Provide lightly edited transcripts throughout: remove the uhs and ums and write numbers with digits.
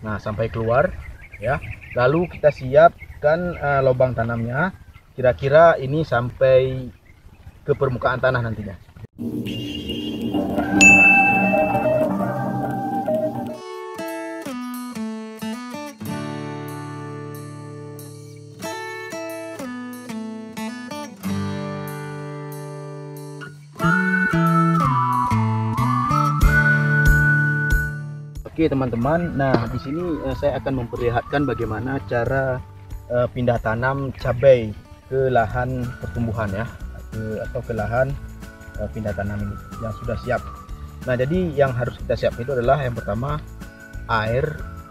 Nah, sampai keluar ya. Lalu kita siapkan lubang tanamnya. Kira-kira ini sampai ke permukaan tanah nantinya. Oke teman-teman, nah di sini saya akan memperlihatkan bagaimana cara pindah tanam cabai ke lahan pertumbuhan ya, atau ke lahan pindah tanam ini yang sudah siap. Nah jadi yang harus kita siapkan itu adalah yang pertama air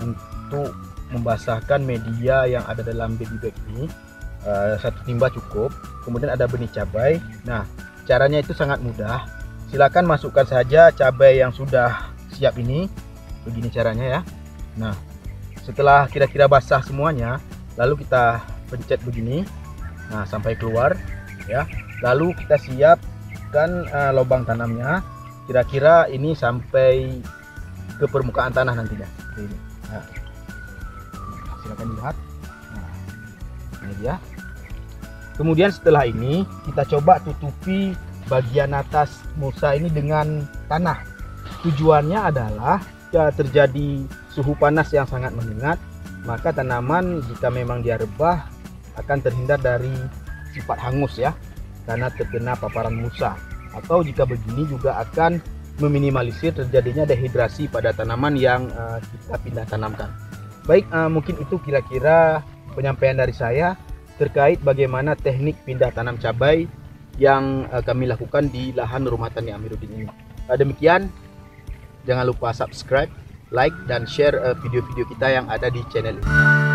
untuk membasahkan media yang ada dalam baby bag ini, 1 timba cukup. Kemudian ada benih cabai. Nah caranya itu sangat mudah, silakan masukkan saja cabai yang sudah siap ini. Begini caranya ya. Nah setelah kira-kira basah semuanya, lalu kita pencet begini, nah sampai keluar ya. Lalu kita siapkan lubang tanamnya. Kira-kira ini sampai ke permukaan tanah nantinya. Ini. Nah, silakan dilihat. Nah, ini dia. Kemudian setelah ini kita coba tutupi bagian atas mulsa ini dengan tanah. Tujuannya adalah jika terjadi suhu panas yang sangat menyengat, maka tanaman jika memang dia rebah akan terhindar dari sifat hangus ya, karena terkena paparan mulsa. Atau jika begini juga akan meminimalisir terjadinya dehidrasi pada tanaman yang kita pindah tanamkan. Baik, mungkin itu kira-kira penyampaian dari saya terkait bagaimana teknik pindah tanam cabai yang kami lakukan di lahan rumah tani Amiruddin ini. Demikian. Jangan lupa subscribe, like, dan share video-video kita yang ada di channel ini.